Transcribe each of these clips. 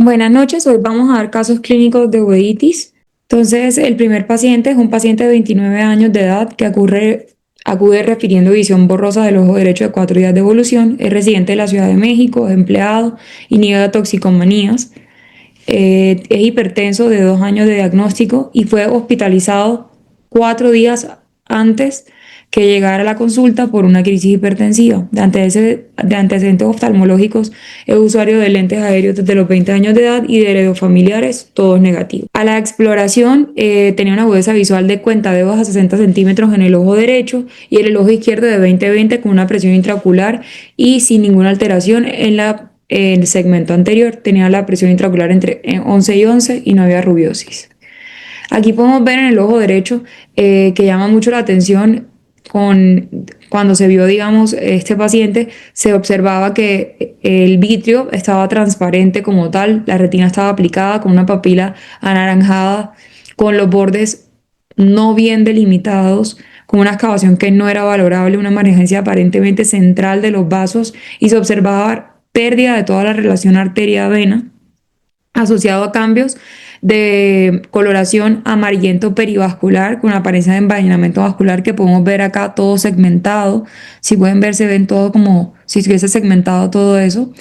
Buenas noches, hoy vamos a dar casos clínicos de uveitis. Entonces, el primer paciente es un paciente de 29 años de edad que acude refiriendo visión borrosa del ojo derecho de 4 días de evolución. Es residente de la Ciudad de México, es empleado y niega toxicomanías. Es hipertenso de 2 años de diagnóstico y fue hospitalizado 4 días antes que llegara a la consulta por una crisis hipertensiva. De antecedentes oftalmológicos, es usuario de lentes aéreos desde los 20 años de edad y de heredofamiliares, todos negativos. A la exploración tenía una agudeza visual de cuentadedos a 60 centímetros en el ojo derecho y en el ojo izquierdo de 20-20 con una presión intraocular y sin ninguna alteración en el segmento anterior. Tenía la presión intraocular entre 11 y 11 y no había rubiosis. Aquí podemos ver en el ojo derecho que llama mucho la atención cuando se vio, digamos, este paciente, se observaba que el vitrio estaba transparente como tal, la retina estaba aplicada con una papila anaranjada, con los bordes no bien delimitados, con una excavación que no era valorable, una emergencia aparentemente central de los vasos y se observaba pérdida de toda la relación arteria-vena asociado a cambios de coloración amarillento perivascular con apariencia de envainamiento vascular que podemos ver acá todo segmentado. Si pueden ver, se ven todo como si estuviese segmentado todo eso.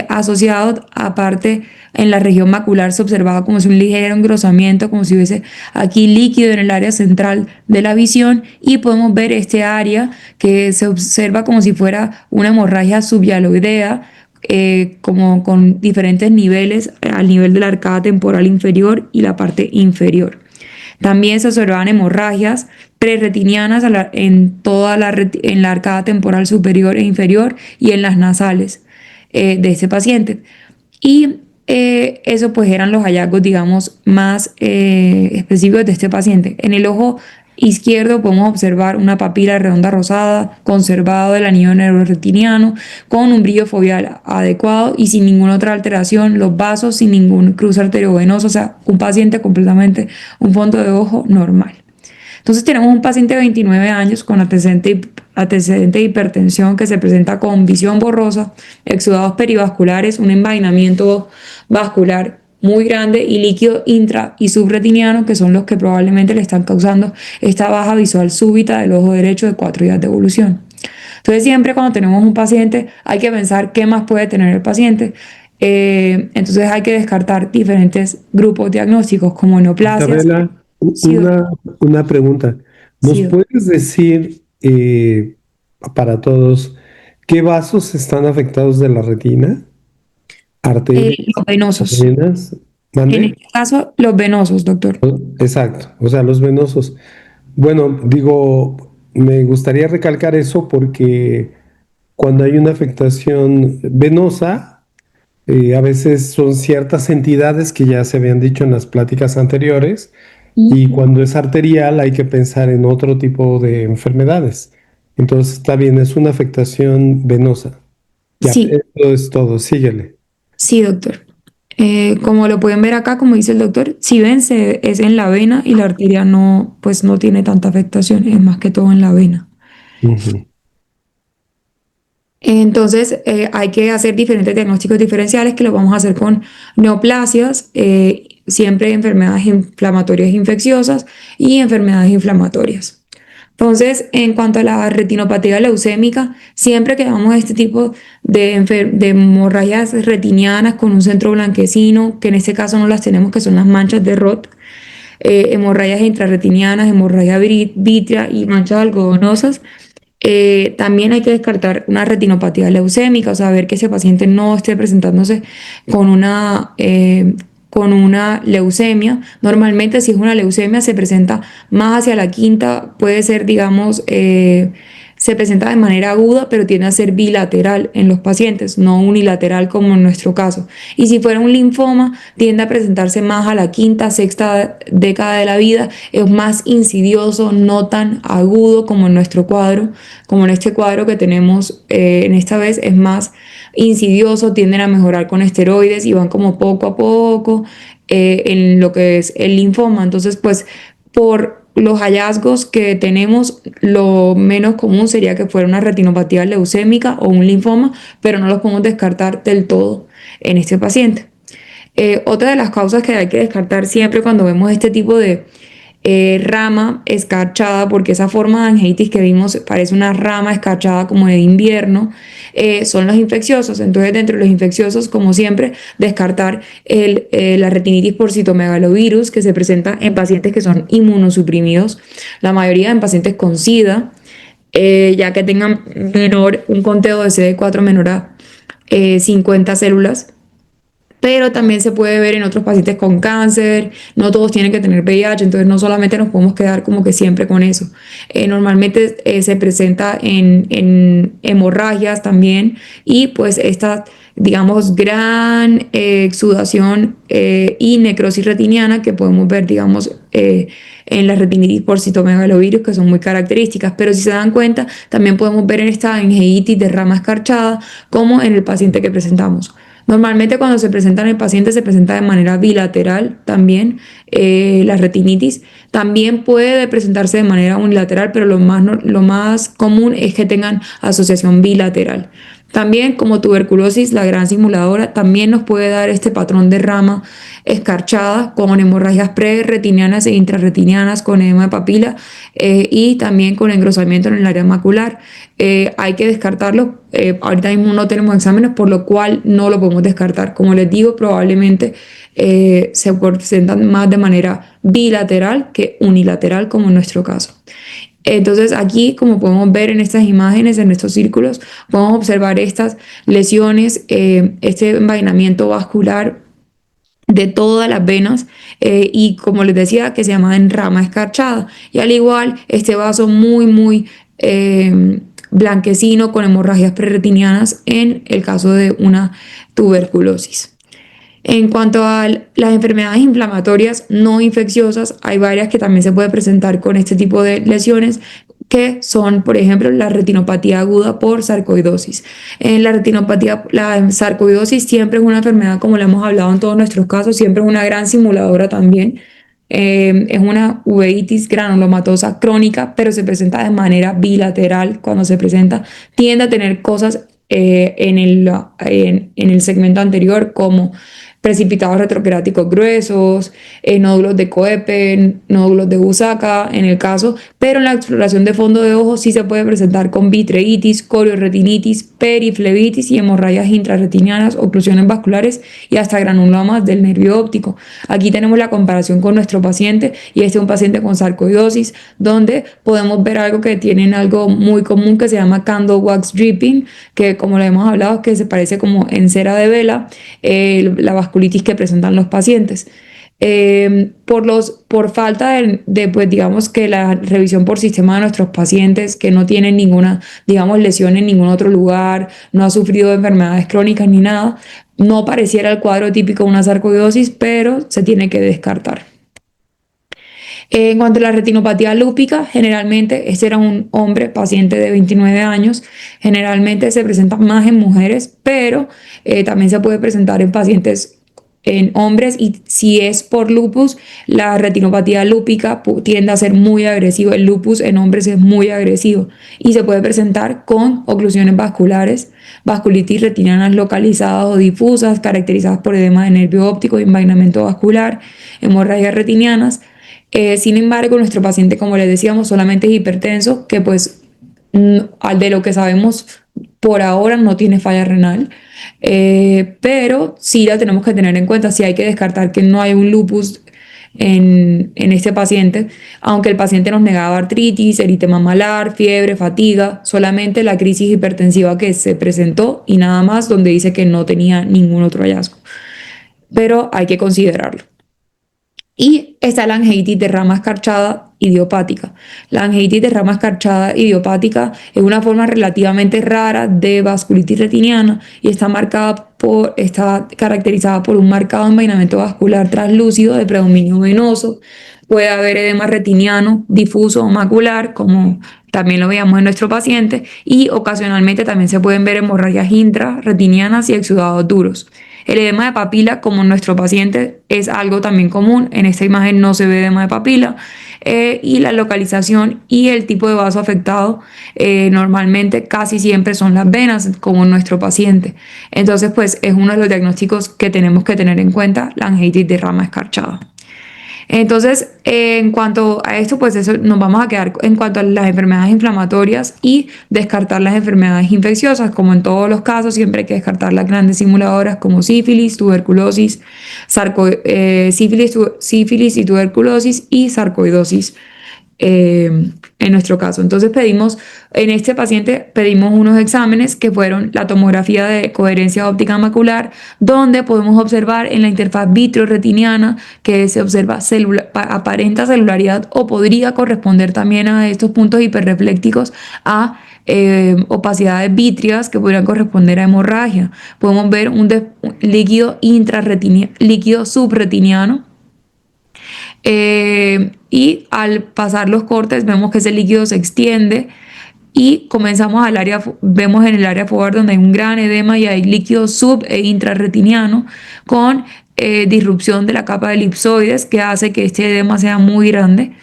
Asociado aparte en la región macular se observaba como si un ligero engrosamiento, como si hubiese aquí líquido en el área central de la visión y podemos ver este área que se observa como si fuera una hemorragia subyaloidea, como con diferentes niveles al nivel de la arcada temporal inferior y la parte inferior. También se observaban hemorragias preretinianas en la arcada temporal superior e inferior y en las nasales de este paciente. Y eso pues eran los hallazgos, digamos, más específicos de este paciente. En el ojo izquierdo podemos observar una papila redonda rosada, conservado del anillo neuroretiniano, con un brillo foveal adecuado y sin ninguna otra alteración, los vasos sin ningún cruce arteriovenoso, o sea, un paciente completamente, un fondo de ojo normal. Entonces tenemos un paciente de 29 años con antecedente de hipertensión que se presenta con visión borrosa, exudados perivasculares, un envainamiento vascular muy grande y líquido intra y subretiniano, que son los que probablemente le están causando esta baja visual súbita del ojo derecho de 4 días de evolución. Entonces siempre cuando tenemos un paciente hay que pensar qué más puede tener el paciente. Entonces hay que descartar diferentes grupos diagnósticos como neoplasias. Isabela, Sí, una pregunta. ¿Nos sí, puedes decir para todos qué vasos están afectados de la retina? los ¿Arterias? venosos. ¿Venas? En ¿Mande? este caso, los venosos, doctor. Exacto, o sea, los venosos. Bueno, digo, me gustaría recalcar eso porque cuando hay una afectación venosa, a veces son ciertas entidades que ya se habían dicho en las pláticas anteriores, y cuando es arterial hay que pensar en otro tipo de enfermedades. Entonces, está bien, es una afectación venosa. Ya, Sí, eso es todo, síguele. sí, doctor. Como lo pueden ver acá, como dice el doctor, si ven, es en la vena y la arteria no, pues no tiene tanta afectación, es más que todo en la vena. Ujú. Entonces, hay que hacer diferentes diagnósticos diferenciales que lo vamos a hacer con neoplasias, siempre enfermedades inflamatorias infecciosas y enfermedades inflamatorias. Entonces, en cuanto a la retinopatía leucémica, siempre que damos este tipo de hemorragias retinianas con un centro blanquecino, que en este caso no las tenemos, que son las manchas de Roth, hemorragias intrarretinianas, hemorragia vítrea y manchas algodonosas, también hay que descartar una retinopatía leucémica, o sea, ver que ese paciente no esté presentándose con con una leucemia. Normalmente, si es una leucemia, se presenta más hacia la quinta, puede ser, digamos, se presenta de manera aguda, pero tiende a ser bilateral en los pacientes, no unilateral como en nuestro caso. Y si fuera un linfoma, tiende a presentarse más a la quinta, sexta década de la vida, es más insidioso, no tan agudo como en nuestro cuadro, como en este cuadro que tenemos en esta vez, es más insidioso, tienden a mejorar con esteroides y van como poco a poco en lo que es el linfoma. Entonces, pues por los hallazgos que tenemos, lo menos común sería que fuera una retinopatía leucémica o un linfoma, pero no los podemos descartar del todo en este paciente. Otra de las causas que hay que descartar siempre cuando vemos este tipo de rama escarchada, porque esa forma de angeitis que vimos parece una rama escarchada como de invierno, son los infecciosos. Entonces, dentro de los infecciosos, como siempre, descartar la retinitis por citomegalovirus, que se presenta en pacientes que son inmunosuprimidos, la mayoría en pacientes con SIDA, ya que tengan un conteo de CD4 menor a 50 células. Pero también se puede ver en otros pacientes con cáncer, no todos tienen que tener VIH, entonces no solamente nos podemos quedar como que siempre con eso. Normalmente se presenta en hemorragias también, y pues esta, digamos, gran exudación y necrosis retiniana que podemos ver, digamos, en la retinitis por citomegalovirus, que son muy características. Pero si se dan cuenta, también podemos ver en esta angeitis de rama escarchada como en el paciente que presentamos. Normalmente cuando se presenta en el paciente se presenta de manera bilateral también la retinitis. También puede presentarse de manera unilateral, pero lo más común es que tengan asociación bilateral. También, como tuberculosis, la gran simuladora, también nos puede dar este patrón de rama escarchada con hemorragias preretinianas e intrarretinianas, con edema de papila y también con engrosamiento en el área macular. Hay que descartarlo. Ahorita mismo no tenemos exámenes, por lo cual no lo podemos descartar. Como les digo, probablemente se presentan más de manera bilateral que unilateral, como en nuestro caso. Entonces aquí, como podemos ver en estas imágenes, en estos círculos, podemos observar estas lesiones, este envainamiento vascular de todas las venas, y como les decía, que se llama en rama escarchada. Y al igual, este vaso muy blanquecino con hemorragias preretinianas en el caso de una tuberculosis. En cuanto a las enfermedades inflamatorias no infecciosas, hay varias que también se pueden presentar con este tipo de lesiones, que son, por ejemplo, la retinopatía aguda por sarcoidosis. En la sarcoidosis siempre es una enfermedad, como le hemos hablado en todos nuestros casos, siempre es una gran simuladora también. Es una uveitis granulomatosa crónica, pero se presenta de manera bilateral. Cuando se presenta, tiende a tener cosas en el segmento anterior, como precipitados retrocreáticos gruesos, nódulos de Koeppen, nódulos de Busaka en el caso, pero en la exploración de fondo de ojo sí se puede presentar con vitreitis, corioretinitis, periflebitis y hemorragias intrarretinianas, oclusiones vasculares y hasta granulomas del nervio óptico. Aquí tenemos la comparación con nuestro paciente, y este es un paciente con sarcoidosis, donde podemos ver algo que tienen algo muy común que se llama candle wax dripping, que como lo hemos hablado, que se parece como en cera de vela, la vasculitis que presentan los pacientes. Por falta pues digamos que la revisión por sistema de nuestros pacientes, que no tienen ninguna, digamos, lesión en ningún otro lugar, no ha sufrido de enfermedades crónicas ni nada, no pareciera el cuadro típico de una sarcoidosis, pero se tiene que descartar. En cuanto a la retinopatía lúpica, generalmente este era un hombre paciente de 29 años, generalmente se presenta más en mujeres, pero también se puede presentar en pacientes, en hombres, y si es por lupus, la retinopatía lúpica tiende a ser muy agresivo. El lupus en hombres es muy agresivo y se puede presentar con oclusiones vasculares, vasculitis retinianas localizadas o difusas, caracterizadas por edema de nervio óptico y envainamiento vascular, hemorragias retinianas. Sin embargo, nuestro paciente, como les decíamos, solamente es hipertenso, que pues de lo que sabemos por ahora no tiene falla renal, pero sí la tenemos que tener en cuenta. Sí hay que descartar que no hay un lupus en este paciente, aunque el paciente nos negaba artritis, eritema malar, fiebre, fatiga, solamente la crisis hipertensiva que se presentó y nada más, donde dice que no tenía ningún otro hallazgo, pero hay que considerarlo. Y está la angeitis de rama escarchada idiopática. La angeitis de rama escarchada idiopática es una forma relativamente rara de vasculitis retiniana y está caracterizada por un marcado envainamiento vascular translúcido de predominio venoso. Puede haber edema retiniano difuso o macular, como también lo veíamos en nuestro paciente, y ocasionalmente también se pueden ver hemorragias intrarretinianas y exudados duros. El edema de papila, como en nuestro paciente, es algo también común. En esta imagen no se ve edema de papila. Y la localización y el tipo de vaso afectado normalmente casi siempre son las venas, como en nuestro paciente. Entonces, pues es uno de los diagnósticos que tenemos que tener en cuenta, la angiitis de rama escarchada. Entonces, en cuanto a esto, pues eso nos vamos a quedar en cuanto a las enfermedades inflamatorias y descartar las enfermedades infecciosas. Como en todos los casos, siempre hay que descartar las grandes simuladoras como sífilis, tuberculosis, sífilis y tuberculosis y sarcoidosis. En nuestro caso. Entonces en este paciente pedimos unos exámenes que fueron la tomografía de coherencia óptica macular, donde podemos observar en la interfaz vitreoretiniana que se observa aparenta celularidad o podría corresponder también a estos puntos hiperreflécticos a opacidades vítreas que podrían corresponder a hemorragia. Podemos ver un líquido líquido subretiniano. Y al pasar los cortes vemos que ese líquido se extiende y vemos en el área foveal donde hay un gran edema y hay líquido sub e intrarretiniano con disrupción de la capa de elipsoides que hace que este edema sea muy grande.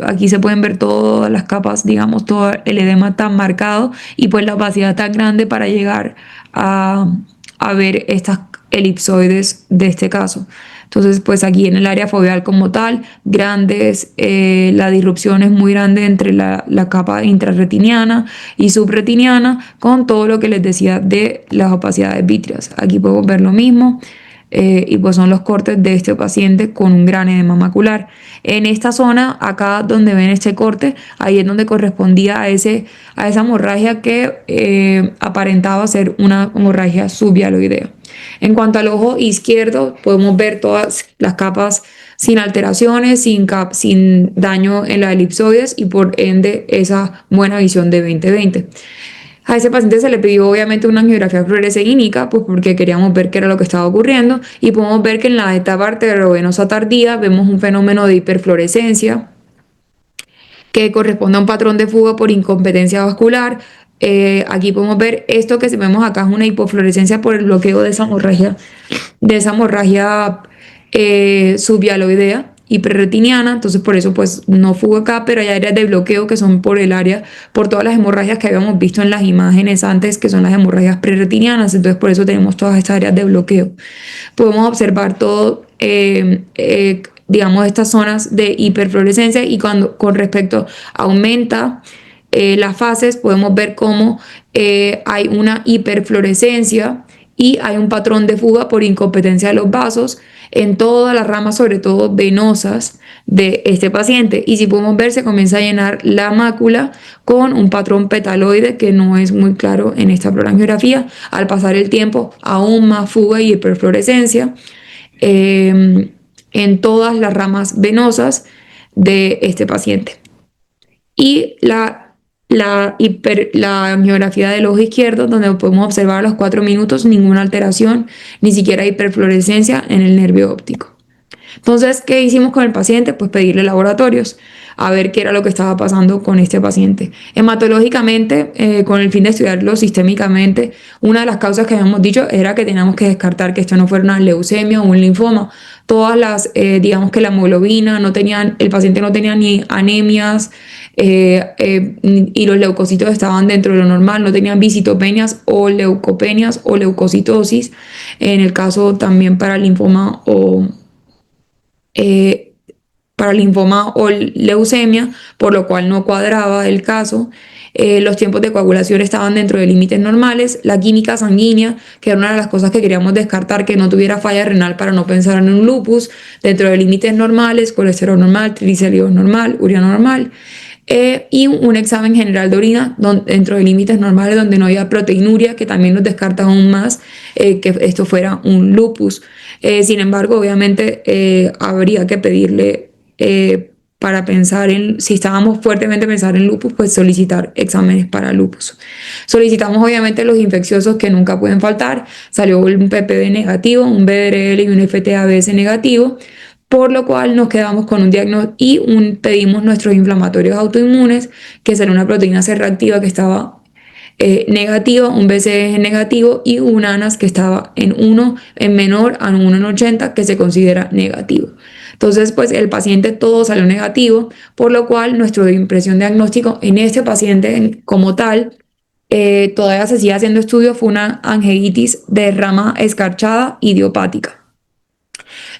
Aquí se pueden ver todas las capas, digamos, todo el edema tan marcado y pues la opacidad tan grande para llegar a ver estas elipsoides de este caso. Entonces, pues aquí en el área foveal como tal, la disrupción es muy grande entre la capa intrarretiniana y subretiniana, con todo lo que les decía de las opacidades vítreas. Aquí podemos ver lo mismo. Y pues son los cortes de este paciente con un gran edema macular. En esta zona, acá donde ven este corte, ahí es donde correspondía a esa hemorragia que aparentaba ser una hemorragia subhialoidea. En cuanto al ojo izquierdo, podemos ver todas las capas sin alteraciones, sin daño en las elipsoides y por ende esa buena visión de 20/20. A ese paciente se le pidió obviamente una angiografía fluoresceínica, pues porque queríamos ver qué era lo que estaba ocurriendo, y podemos ver que en la etapa arteriovenosa tardía vemos un fenómeno de hiperfluorescencia que corresponde a un patrón de fuga por incompetencia vascular. Aquí podemos ver esto que vemos acá es una hipofluorescencia por el bloqueo de esa hemorragia subhialoidea hiperretiniana. Entonces por eso pues no fuga acá, pero hay áreas de bloqueo que son por todas las hemorragias que habíamos visto en las imágenes antes, que son las hemorragias preretinianas. Entonces por eso tenemos todas estas áreas de bloqueo. Podemos observar todo, digamos, estas zonas de hiperfluorescencia, y con respecto aumenta las fases, podemos ver cómo hay una hiperfluorescencia y hay un patrón de fuga por incompetencia de los vasos en todas las ramas, sobre todo venosas, de este paciente. Y si podemos ver, se comienza a llenar la mácula con un patrón petaloide que no es muy claro en esta prolongiografía. Al pasar el tiempo, aún más fuga y hiperfluorescencia en todas las ramas venosas de este paciente. Y la angiografía del ojo izquierdo, donde podemos observar a los 4 minutos ninguna alteración, ni siquiera hiperfluorescencia en el nervio óptico. Entonces, ¿qué hicimos con el paciente? Pues pedirle laboratorios a ver qué era lo que estaba pasando con este paciente. Hematológicamente, con el fin de estudiarlo sistémicamente, una de las causas que habíamos dicho era que teníamos que descartar que esto no fuera una leucemia o un linfoma. Digamos que la hemoglobina el paciente no tenía ni anemias, y los leucocitos estaban dentro de lo normal, no tenían visitopenias o leucopenias o leucocitosis, en el caso también para linfoma o leucemia, por lo cual no cuadraba el caso. Los tiempos de coagulación estaban dentro de límites normales, la química sanguínea, que era una de las cosas que queríamos descartar, que no tuviera falla renal para no pensar en un lupus, dentro de límites normales, colesterol normal, triglicéridos normal, urea normal. Y un examen general de orina dentro de límites normales, donde no había proteinuria, que también nos descarta aún más que esto fuera un lupus. Sin embargo, obviamente habría que pedirle, para pensar si estábamos fuertemente pensar en lupus, pues solicitar exámenes para lupus. Solicitamos obviamente los infecciosos que nunca pueden faltar. Salió un PPD negativo, un BDRL y un FTA-BS negativo, por lo cual nos quedamos con un diagnóstico y pedimos nuestros inflamatorios autoinmunes, que será una proteína C reactiva que estaba negativa, un BCG negativo y un ANAS que estaba en 1, en menor a 1 en 80, que se considera negativo. Entonces, pues el paciente todo salió negativo, por lo cual nuestra impresión diagnóstico en este paciente como tal, todavía se sigue haciendo estudio, fue una angiitis de rama escarchada idiopática.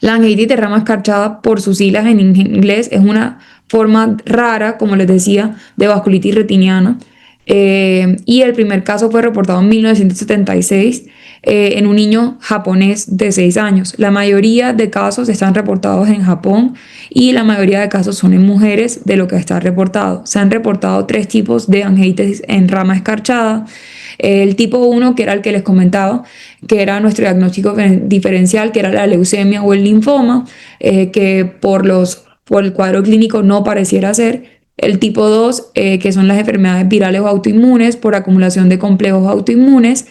La angiitis de rama escarchada, por sus siglas en inglés, es una forma rara, como les decía, de vasculitis retiniana. Y el primer caso fue reportado en 1976 en un niño japonés de 6 años. La mayoría de casos están reportados en Japón y la mayoría de casos son en mujeres de lo que está reportado. Se han reportado 3 tipos de angiitis en rama escarchada. El tipo 1, que era el que les comentaba, que era nuestro diagnóstico diferencial, que era la leucemia o el linfoma, que por el cuadro clínico no pareciera ser. El tipo 2, que son las enfermedades virales o autoinmunes por acumulación de complejos autoinmunes,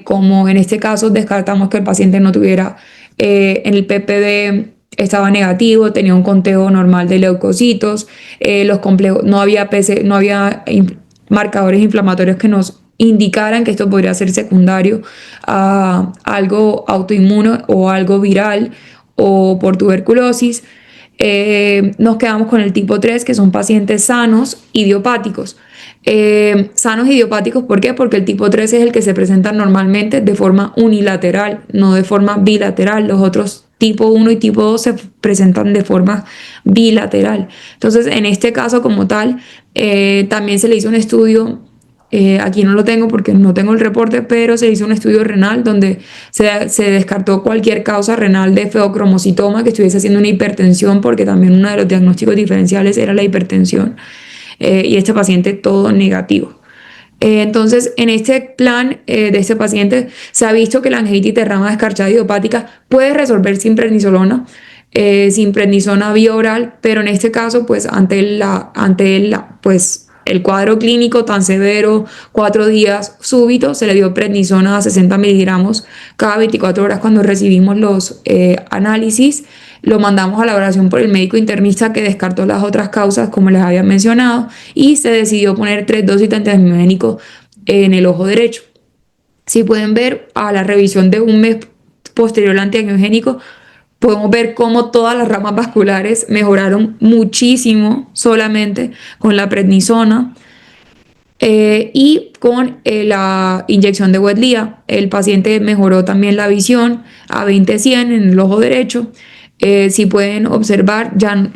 como en este caso descartamos que el paciente no tuviera en el PPD, estaba negativo, tenía un conteo normal de leucocitos, los complejos, no había marcadores inflamatorios que nos indicaran que esto podría ser secundario a algo autoinmune o algo viral o por tuberculosis. Nos quedamos con el tipo 3, que son pacientes sanos idiopáticos. Sanos idiopáticos, ¿por qué? Porque el tipo 3 es el que se presenta normalmente de forma unilateral, no de forma bilateral. Los otros tipo 1 y tipo 2 se presentan de forma bilateral. Entonces, en este caso como tal, también se le hizo un estudio. Aquí no lo tengo porque no tengo el reporte, pero se hizo un estudio renal donde se descartó cualquier causa renal de feocromocitoma que estuviese haciendo una hipertensión, porque también uno de los diagnósticos diferenciales era la hipertensión, y este paciente todo negativo. Entonces, en este plan de este paciente se ha visto que la angiitis de rama escarchada idiopática puede resolver sin prednisolona, sin prednisona vía oral, pero en este caso, pues pues el cuadro clínico tan severo, 4 días súbitos, se le dio prednisona a 60 miligramos cada 24 horas cuando recibimos los análisis. Lo mandamos a la evaluación por el médico internista, que descartó las otras causas, como les había mencionado, y se decidió poner 3 dosis de antiangiogénico en el ojo derecho. Si pueden ver, a la revisión de un mes posterior al antiangiogénico, podemos ver cómo todas las ramas vasculares mejoraron muchísimo solamente con la prednisona, y con la inyección de Wetlía. El paciente mejoró también la visión a 20/100 en el ojo derecho. Si pueden observar, ya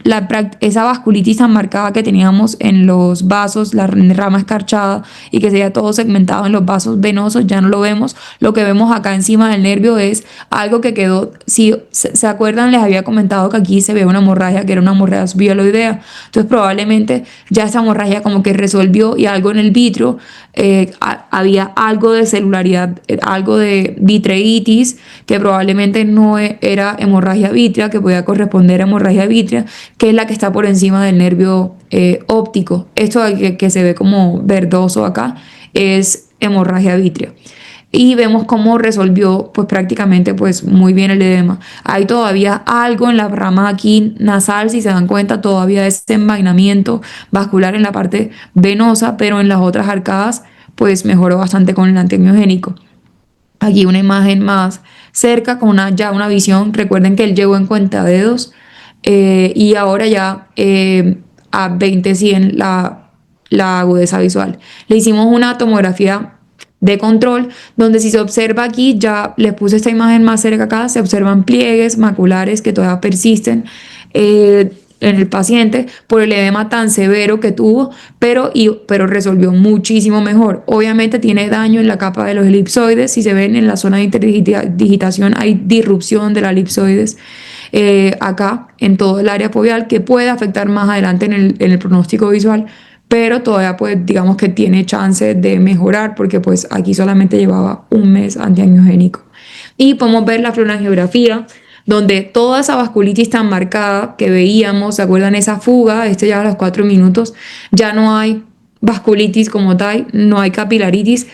esa vasculitis tan marcada que teníamos en los vasos, la rama escarchada, y que se veía todo segmentado en los vasos venosos, ya no lo vemos. Lo que vemos acá encima del nervio es algo que quedó. Si se acuerdan, les había comentado que aquí se ve una hemorragia, que era una hemorragia subialoidea. Entonces probablemente ya esa hemorragia como que resolvió, y algo en el vitrio, había algo de celularidad, algo de vitreitis, que probablemente no era hemorragia vítrea, que podía corresponder a hemorragia vítrea, que es la que está por encima del nervio óptico. Esto que se ve como verdoso acá es hemorragia vítrea. Y vemos cómo resolvió pues prácticamente pues muy bien el edema. Hay todavía algo en la rama aquí nasal, si se dan cuenta, todavía este envainamiento vascular en la parte venosa, pero en las otras arcadas pues mejoró bastante con el antiangiogénico. Aquí una imagen más cerca con ya una visión. Recuerden que él llegó en cuentadedos, y ahora ya a 20/100 la agudeza visual. Le hicimos una tomografía de control, donde si se observa aquí, ya les puse esta imagen más cerca acá, se observan pliegues maculares que todavía persisten en el paciente por el edema tan severo que tuvo, pero resolvió muchísimo mejor. Obviamente tiene daño en la capa de los elipsoides. Si se ven en la zona de interdigitación, hay disrupción de las elipsoides acá en todo el área foveal, que puede afectar más adelante en el pronóstico visual, pero todavía pues digamos que tiene chance de mejorar, porque pues aquí solamente llevaba un mes antiangiogénico. Y podemos ver la fluorangiografía, donde toda esa vasculitis tan marcada que veíamos, ¿se acuerdan? Esa fuga, ya a los 4 minutos, ya no hay vasculitis como tal, no hay capilaritis,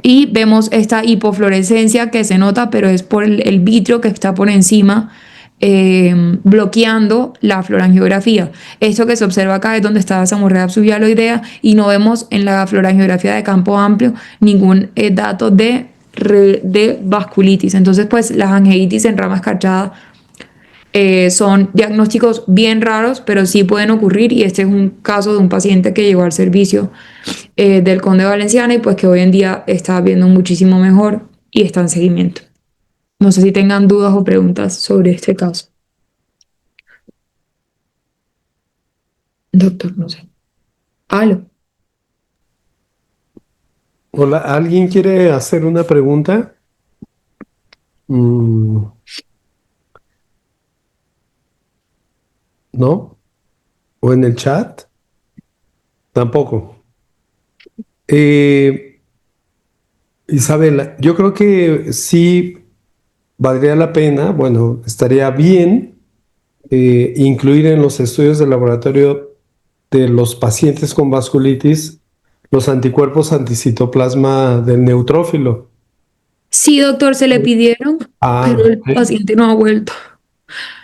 y vemos esta hipofluorescencia que se nota, pero es por el vitrio que está por encima bloqueando la florangiografía. Esto que se observa acá es donde está esa hemorragia subhialoidea y no vemos en la florangiografía de campo amplio ningún dato de vasculitis. Entonces, pues las angeitis en rama escarchada son diagnósticos bien raros, pero sí pueden ocurrir y este es un caso de un paciente que llegó al servicio del Conde Valenciana y pues que hoy en día está viendo muchísimo mejor y está en seguimiento. No sé si tengan dudas o preguntas sobre este caso. Doctor, no sé. Aló. Hola, ¿alguien quiere hacer una pregunta? Mm, ¿no? ¿O en el chat? Tampoco. Eh, Isabela, yo creo que sí valdría la pena, bueno, estaría bien incluir en los estudios de laboratorio de los pacientes con vasculitis los anticuerpos anticitoplasma del neutrófilo. Sí, doctor, se le pidieron, pero Ah, el paciente no ha vuelto.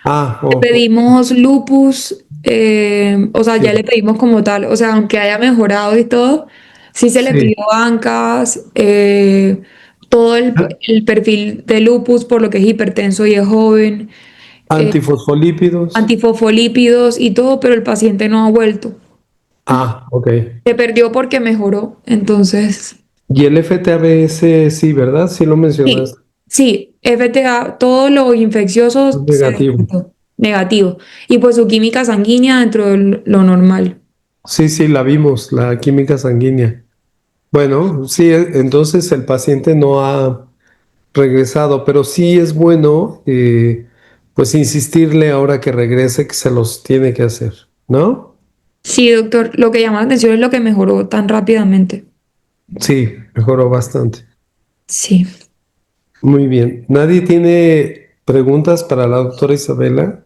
Le oh, pedimos lupus, o sea, ya sí, le pedimos como tal, o sea, aunque haya mejorado y todo, sí se le pidió sí. bancas, todo el perfil de lupus, por lo que es hipertenso y es joven, eh, Antifosfolípidos. antifosfolípidos y todo, pero el paciente no ha vuelto. Ah, ok. Se perdió porque mejoró, entonces, Y el FTABS, sí, ¿verdad? Sí lo mencionaste. sí, sí, FTA, todo lo Es infeccioso se negativo. descartó, negativo. Y pues su química sanguínea dentro de lo normal. Sí, sí, la vimos, la química sanguínea. Bueno, sí, entonces el paciente no ha regresado, pero sí es bueno, pues insistirle ahora que regrese que se los tiene que hacer, ¿no? Sí, doctor, lo que llama la atención es lo que mejoró tan rápidamente. Sí, mejoró bastante. Sí. Muy bien. ¿Nadie tiene preguntas para la doctora Isabela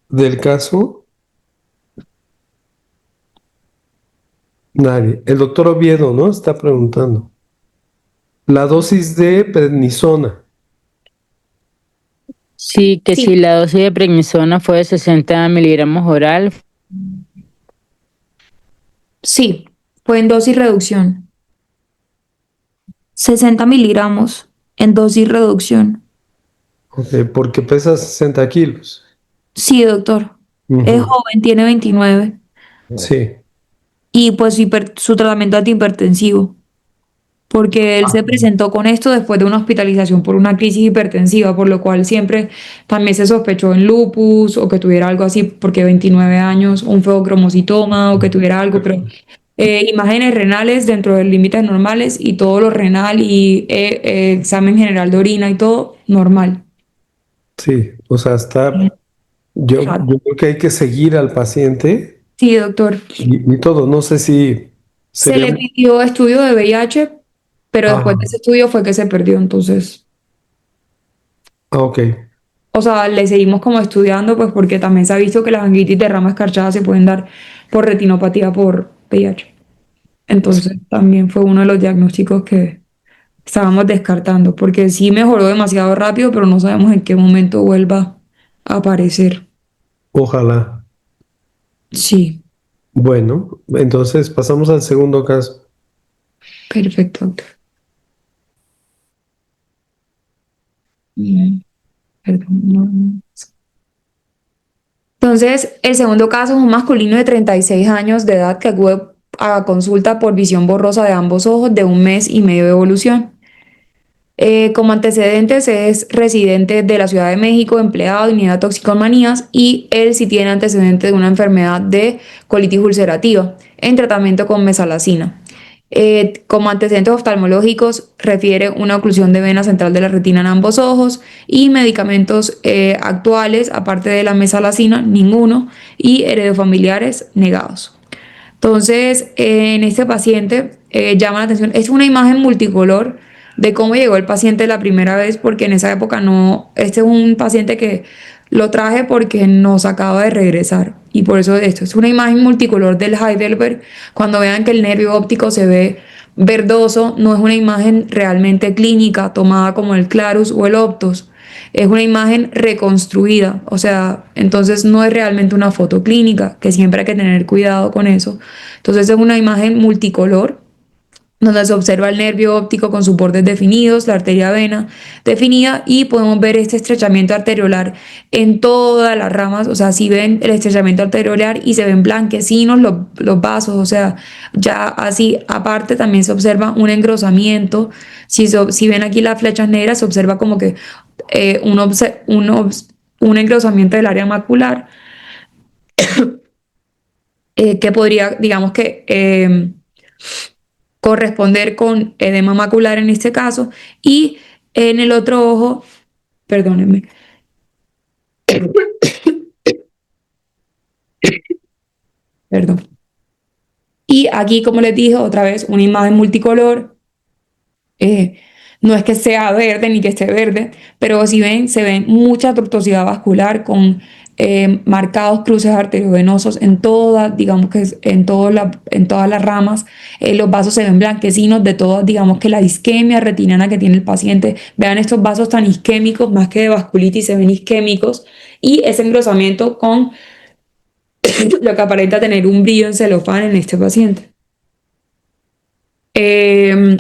del caso? Nadie. El doctor Oviedo, ¿no? Está preguntando. La dosis de prednisona. Sí, que si Sí, la dosis de prednisona fue de 60 miligramos oral. sí, fue en dosis reducción. 60 miligramos en dosis reducción. Ok, porque pesa 60 kilos. Sí, doctor. Es Ujú. joven, tiene 29. Sí. Y pues su tratamiento antihipertensivo. Porque él se presentó con esto después de una hospitalización por una crisis hipertensiva, por lo cual siempre también se sospechó en lupus o que tuviera algo así, porque 29 años, un feocromocitoma o que tuviera algo, pero imágenes renales dentro de límites normales y todo lo renal y examen general de orina y todo normal. Sí, o sea, yo Claro. creo que hay que seguir al paciente Sí, doctor. y todo. No sé si Se sería. le pidió estudio de VIH, pero después de Ah, ese estudio fue que se perdió, entonces. ok, O sea, le seguimos como estudiando, pues porque también se ha visto que las angiitis de rama escarchada se pueden dar por retinopatía por VIH. Entonces, también fue uno de los diagnósticos que estábamos descartando, porque sí mejoró demasiado rápido, pero no sabemos en qué momento vuelva a aparecer. ojalá. Sí, Bueno, entonces pasamos al segundo caso. perfecto, doctor. Perdón, no. Entonces, el segundo caso es un masculino de 36 años de edad que acude a consulta por visión borrosa de ambos ojos de 1 mes y medio de evolución. Como antecedentes es residente de la Ciudad de México, empleado de unidad de toxicomanías y él sí tiene antecedentes de una enfermedad de colitis ulcerativa en tratamiento con mesalazina. Como antecedentes oftalmológicos refiere una oclusión de vena central de la retina en ambos ojos y medicamentos actuales, aparte de la mesalazina, ninguno, y heredofamiliares negados. Entonces, en este paciente llama la atención, es una imagen multicolor de cómo llegó el paciente la primera vez, porque en esa época no, este es un paciente que lo traje porque nos acaba de regresar. Y por eso esto es una imagen multicolor del Heidelberg. Cuando vean que el nervio óptico se ve verdoso, no es una imagen realmente clínica tomada como el Clarus o el Optos, es una imagen reconstruida, o sea, entonces no es realmente una foto clínica, que siempre hay que tener cuidado con eso. Entonces es una imagen multicolor donde se observa el nervio óptico con sus bordes definidos, la arteria vena definida y podemos ver este estrechamiento arteriolar en todas las ramas, o sea, si ven el estrechamiento arteriolar y se ven blanquecinos los vasos, o sea, ya así, aparte también se observa un engrosamiento, si ven aquí las flechas negras, se observa como que un engrosamiento del área macular que podría, digamos que corresponder con edema macular en este caso, y en el otro ojo, perdónenme, perdón. Y aquí, como les dije, otra vez una imagen multicolor. eh, no es que sea verde ni que esté verde, pero si ven, se ven mucha tortuosidad vascular con marcados cruces arteriovenosos en todas, digamos que en todas las ramas. Los vasos se ven blanquecinos de todas, digamos que la isquemia retiniana que tiene el paciente. Vean estos vasos tan isquémicos, más que de vasculitis, se ven isquémicos. Y ese engrosamiento con lo que aparenta tener un brillo en celofán en este paciente. Eh,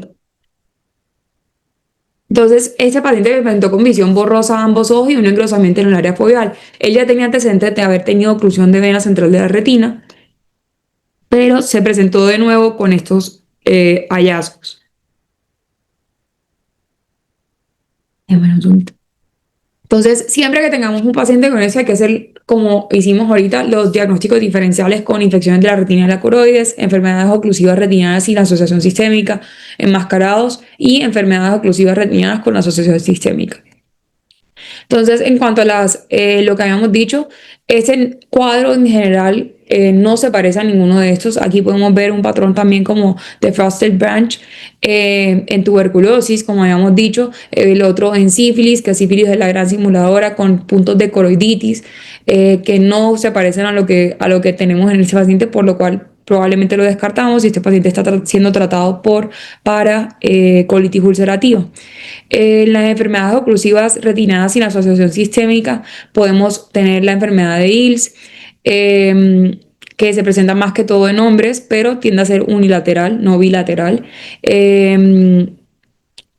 Entonces, este paciente me presentó con visión borrosa a ambos ojos y un engrosamiento en el área foveal. Él ya tenía antecedentes de haber tenido oclusión de vena central de la retina, pero se presentó de nuevo con estos hallazgos. Entonces, siempre que tengamos un paciente con eso, hay que hacer, como hicimos ahorita, los diagnósticos diferenciales con infecciones de la retina y la coroides, enfermedades oclusivas retinianas sin asociación sistémica, enmascarados y enfermedades oclusivas retinianas con asociación sistémica. Entonces, en cuanto a lo que habíamos dicho, ese cuadro en general no se parece a ninguno de estos. Aquí podemos ver un patrón también como de Frosted Branch en tuberculosis, como habíamos dicho, el otro en sífilis, que sífilis es la gran simuladora con puntos de coroiditis que no se parecen a lo que tenemos en este paciente, por lo cual probablemente lo descartamos y este paciente está siendo tratado para colitis ulcerativa. En las enfermedades oclusivas retinadas sin asociación sistémica podemos tener la enfermedad de ILS, que se presenta más que todo en hombres, pero tiende a ser unilateral, no bilateral.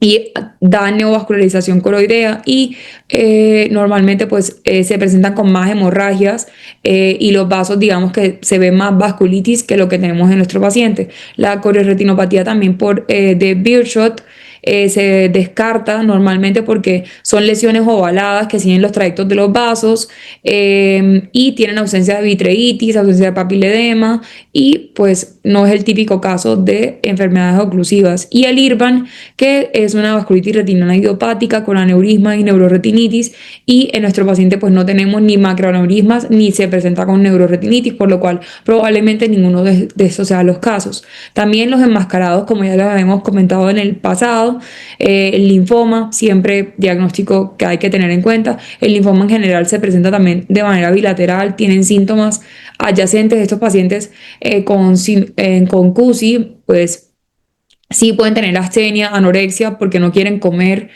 Y da neovascularización coroidea y normalmente pues se presentan con más hemorragias y los vasos digamos que se ve más vasculitis que lo que tenemos en nuestro paciente. La coriorretinopatía también de Birdshot se descarta normalmente porque son lesiones ovaladas que siguen los trayectos de los vasos y tienen ausencia de vitreitis, ausencia de papiledema y pues no es el típico caso de enfermedades oclusivas. Y el IRBAN, que es una vasculitis retinal idiopática con aneurisma y neuroretinitis y en nuestro paciente pues no tenemos ni macroaneurismas ni se presenta con neuroretinitis, por lo cual probablemente ninguno de estos sean los casos. También los enmascarados, como ya lo habíamos comentado en el pasado, el linfoma, siempre diagnóstico que hay que tener en cuenta. El linfoma en general se presenta también de manera bilateral, tienen síntomas adyacentes. Estos pacientes con CUSI, pues sí pueden tener astenia, anorexia porque no quieren comer,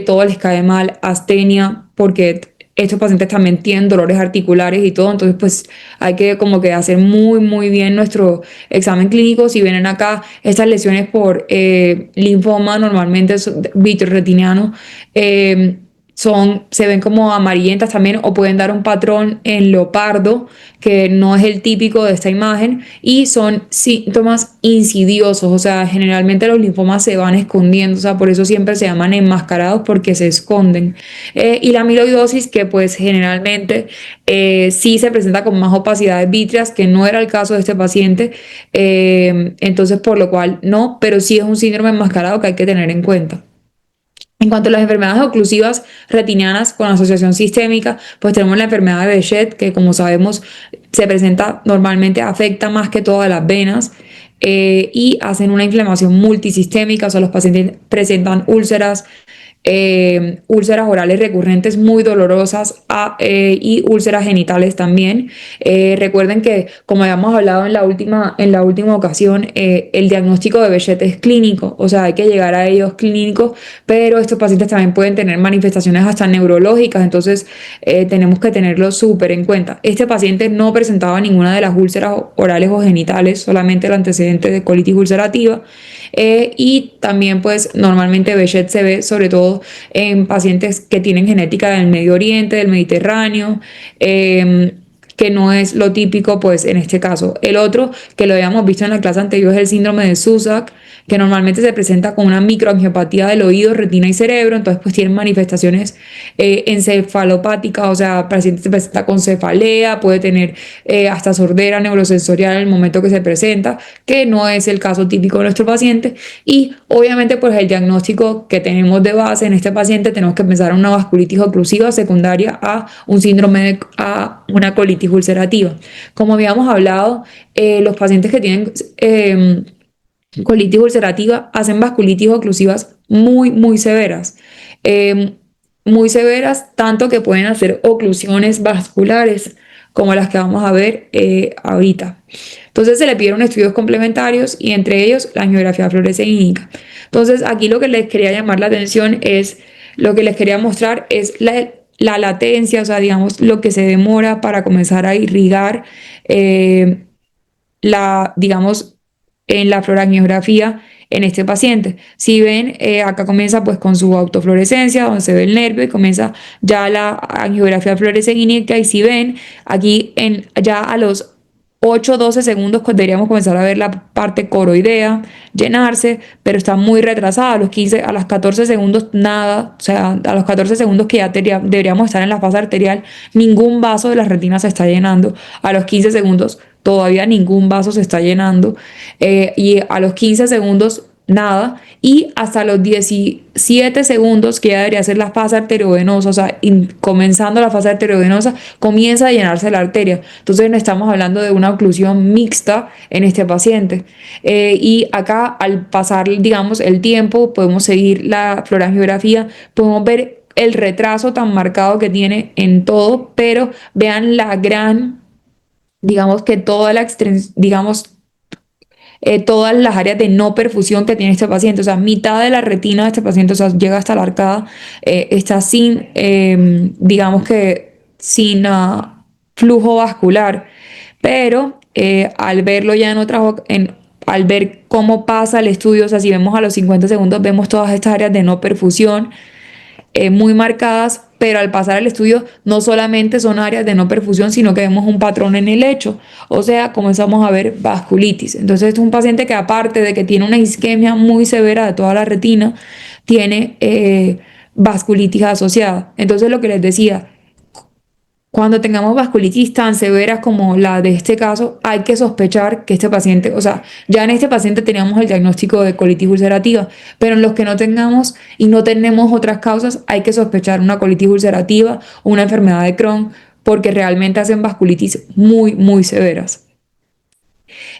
todo les cae mal, astenia porque estos pacientes también tienen dolores articulares y todo, entonces pues hay que como que hacer muy bien nuestro examen clínico. Si vienen acá estas lesiones por linfoma, normalmente vitreoretiniano, se ven como amarillentas también o pueden dar un patrón en leopardo que no es el típico de esta imagen y son síntomas insidiosos, o sea, generalmente los linfomas se van escondiendo, o sea, por eso siempre se llaman enmascarados porque se esconden. Y la amiloidosis que pues generalmente sí se presenta con más opacidades vítreas, que no era el caso de este paciente, entonces por lo cual no, pero sí es un síndrome enmascarado que hay que tener en cuenta. En cuanto a las enfermedades oclusivas retinianas con asociación sistémica, pues tenemos la enfermedad de Behçet, que como sabemos se presenta normalmente, afecta más que todas las venas y hacen una inflamación multisistémica, o sea, los pacientes presentan úlceras úlceras orales recurrentes muy dolorosas y úlceras genitales también. Recuerden que, como habíamos hablado en la última ocasión, el diagnóstico de Behçet es clínico, o sea, hay que llegar a ellos clínicos, pero estos pacientes también pueden tener manifestaciones hasta neurológicas, entonces tenemos que tenerlo súper en cuenta. Este paciente no presentaba ninguna de las úlceras orales o genitales, solamente el antecedente de colitis ulcerativa. Y también pues normalmente Behçet se ve sobre todo en pacientes que tienen genética del Medio Oriente, del Mediterráneo, que no es lo típico pues en este caso. El otro que lo habíamos visto en la clase anterior es el síndrome de Susak, que normalmente se presenta con una microangiopatía del oído, retina y cerebro, entonces pues tienen manifestaciones encefalopáticas, o sea, el paciente se presenta con cefalea, puede tener hasta sordera neurosensorial en el momento que se presenta, que no es el caso típico de nuestro paciente. Y obviamente pues el diagnóstico que tenemos de base en este paciente, tenemos que pensar en una vasculitis oclusiva secundaria a un síndrome a una colitis ulcerativa. Como habíamos hablado, los pacientes que tienen colitis ulcerativa hacen vasculitis oclusivas muy severas. Muy severas, tanto que pueden hacer oclusiones vasculares, como las que vamos a ver ahorita. Entonces se le pidieron estudios complementarios y entre ellos la angiografía fluoresceínica. Entonces aquí lo que les quería llamar la atención es, lo que les quería mostrar es la latencia, o sea, digamos, lo que se demora para comenzar a irrigar digamos, en la fluorangiografía en este paciente. Si ven, acá comienza pues con su autofluorescencia, donde se ve el nervio y comienza ya la angiografía fluoresceínica, y si ven, aquí ya a los 8-12 segundos deberíamos comenzar a ver la parte coroidea llenarse, pero está muy retrasada. A los 14 segundos nada, o sea, a los 14 segundos que ya deberíamos estar en la fase arterial, ningún vaso de la retina se está llenando. A los 15 segundos todavía ningún vaso se está llenando, y a los 15 segundos nada, y hasta los 17 segundos, que ya debería ser la fase arteriovenosa, o sea, comenzando la fase arteriovenosa, comienza a llenarse la arteria. Entonces estamos hablando de una oclusión mixta en este paciente. Y acá, al pasar, digamos, el tiempo, podemos seguir la fluorangiografía, podemos ver el retraso tan marcado que tiene en todo, pero vean digamos que todas las áreas de no perfusión que tiene este paciente, o sea, mitad de la retina de este paciente, o sea, llega hasta la arcada, está sin, digamos que sin flujo vascular, pero al verlo ya al ver cómo pasa el estudio, o sea, si vemos a los 50 segundos, vemos todas estas áreas de no perfusión muy marcadas, pero al pasar el estudio no solamente son áreas de no perfusión, sino que vemos un patrón en el lecho, o sea, comenzamos a ver vasculitis. Entonces, este es un paciente que, aparte de que tiene una isquemia muy severa de toda la retina, tiene vasculitis asociada. Entonces, lo que les decía, cuando tengamos vasculitis tan severas como la de este caso, hay que sospechar que este paciente, o sea, ya en este paciente teníamos el diagnóstico de colitis ulcerativa, pero en los que no tengamos y no tenemos otras causas, hay que sospechar una colitis ulcerativa o una enfermedad de Crohn, porque realmente hacen vasculitis muy severas.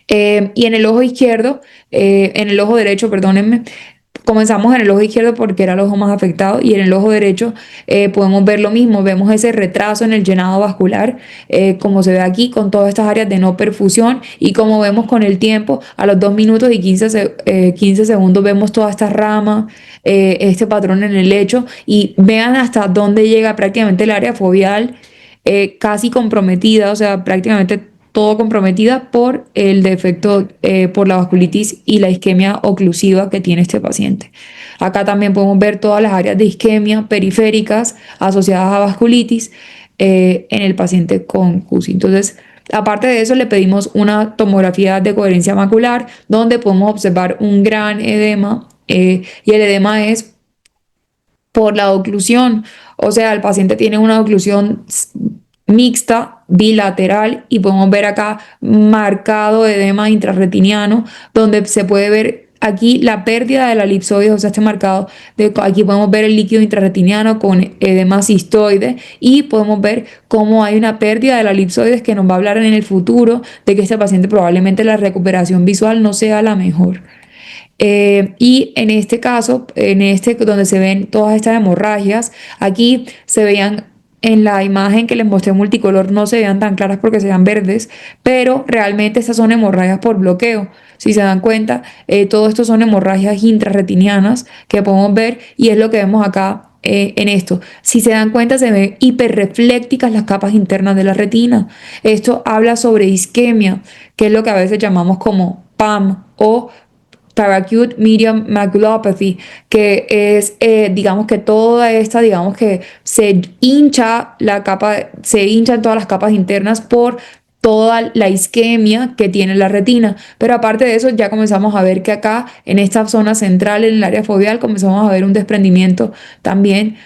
Y en el ojo izquierdo, en el ojo derecho, perdónenme, comenzamos en el ojo izquierdo porque era el ojo más afectado, y en el ojo derecho podemos ver lo mismo, vemos ese retraso en el llenado vascular, como se ve aquí, con todas estas áreas de no perfusión, y como vemos con el tiempo, a los 2 minutos y 15 segundos vemos toda esta rama, este patrón en el lecho, y vean hasta dónde llega prácticamente el área foveal, casi comprometida, o sea, prácticamente todo comprometida por el defecto, por la vasculitis y la isquemia oclusiva que tiene este paciente. Acá también podemos ver todas las áreas de isquemia periféricas asociadas a vasculitis en el paciente con CUSI. Entonces, aparte de eso, le pedimos una tomografía de coherencia macular, donde podemos observar un gran edema, y el edema es por la oclusión, o sea, el paciente tiene una oclusión mixta, bilateral, y podemos ver acá marcado edema intrarretiniano, donde se puede ver aquí la pérdida de la elipsoide, o sea, este marcado, aquí podemos ver el líquido intrarretiniano con edema cistoide, y podemos ver cómo hay una pérdida de la elipsoides, que nos va a hablar en el futuro de que este paciente probablemente la recuperación visual no sea la mejor. Y en este caso, donde se ven todas estas hemorragias, aquí se veían en la imagen que les mostré multicolor, no se veían tan claras porque se veían verdes, pero realmente estas son hemorragias por bloqueo. Si se dan cuenta, todo esto son hemorragias intrarretinianas que podemos ver y es lo que vemos acá en esto. Si se dan cuenta, se ven hiperreflécticas las capas internas de la retina. Esto habla sobre isquemia, que es lo que a veces llamamos como PAM o Paracute Medium Maculopathy, que es, digamos que toda esta, digamos que se hincha la capa, se hinchan todas las capas internas por toda la isquemia que tiene la retina. Pero aparte de eso, ya comenzamos a ver que acá, en esta zona central, en el área foveal, comenzamos a ver un desprendimiento también.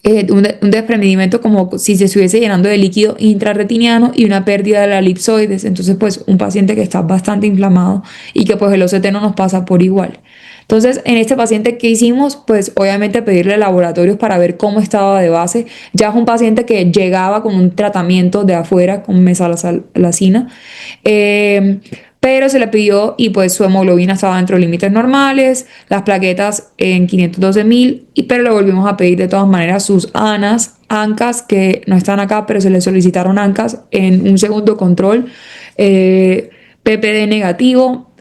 Un desprendimiento como si se estuviese llenando de líquido intrarretiniano y una pérdida de la elipsoides. Entonces, pues un paciente que está bastante inflamado y que pues el OCT no nos pasa por igual. Entonces, en este paciente, ¿qué hicimos? Pues obviamente pedirle laboratorios para ver cómo estaba de base. Ya es un paciente que llegaba con un tratamiento de afuera con mesalazina. Pero se le pidió y pues su hemoglobina estaba dentro de límites normales, las plaquetas en 512.000, pero le volvimos a pedir de todas maneras sus ANCAS, que no están acá, pero se le solicitaron ANCAS en un segundo control, PPD negativo,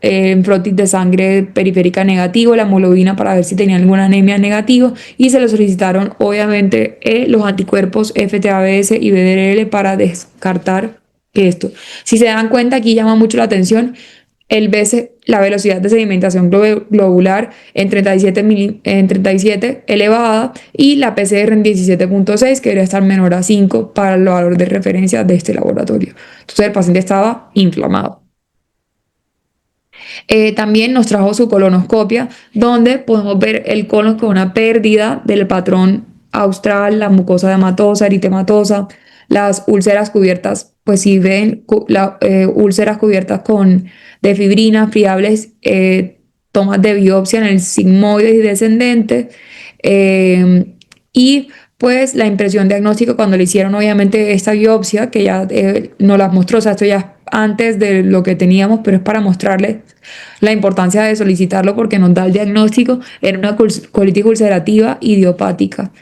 frotis de sangre periférica negativo, la hemoglobina para ver si tenía alguna anemia negativo y se le solicitaron obviamente los anticuerpos FTABS y BDRL para descartar esto. Si se dan cuenta, aquí llama mucho la atención la velocidad de sedimentación globular en 37 elevada y la PCR en 17.6 que debería estar menor a 5 para el valor de referencia de este laboratorio. Entonces el paciente estaba inflamado. También nos trajo su colonoscopia, donde podemos ver el colon con una pérdida del patrón austral, la mucosa dematosa, eritematosa, las úlceras cubiertas, pues si ven úlceras cubiertas de fibrina, friables, tomas de biopsia en el sigmoide y descendente, y pues la impresión diagnóstica cuando le hicieron obviamente esta biopsia, que ya nos las mostró, o sea, esto ya es antes de lo que teníamos, pero es para mostrarles la importancia de solicitarlo porque nos da el diagnóstico en una colitis ulcerativa idiopática,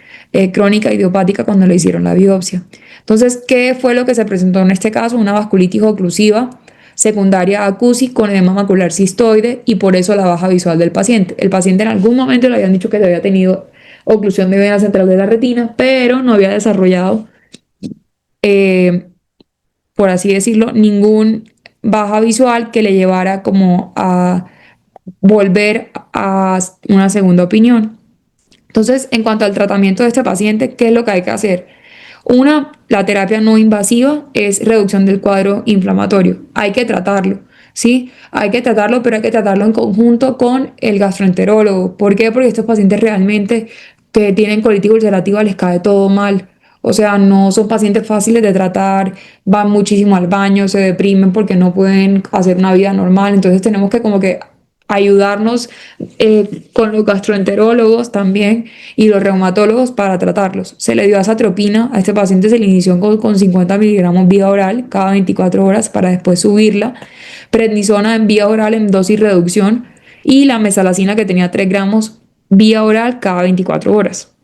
crónica idiopática cuando le hicieron la biopsia. Entonces, ¿qué fue lo que se presentó en este caso? Una vasculitis oclusiva secundaria a CUSI con edema macular cistoide y por eso la baja visual del paciente. El paciente en algún momento le habían dicho que había tenido oclusión de vena central de la retina, pero no había desarrollado, por así decirlo, ningún baja visual que le llevara como a volver a una segunda opinión. Entonces, en cuanto al tratamiento de este paciente, ¿qué es lo que hay que hacer? La terapia no invasiva es reducción del cuadro inflamatorio. Hay que tratarlo, ¿sí? Hay que tratarlo, pero hay que tratarlo en conjunto con el gastroenterólogo. ¿Por qué? Porque estos pacientes realmente que tienen colitis ulcerativa les cae todo mal. O sea, no son pacientes fáciles de tratar, van muchísimo al baño, se deprimen porque no pueden hacer una vida normal. Entonces tenemos que como que ayudarnos con los gastroenterólogos también y los reumatólogos para tratarlos. Se le dio azatropina, a este paciente se le inició con 50 miligramos vía oral cada 24 horas para después subirla, prednisona en vía oral en dosis reducción y la mesalazina que tenía 3 gramos vía oral cada 24 horas.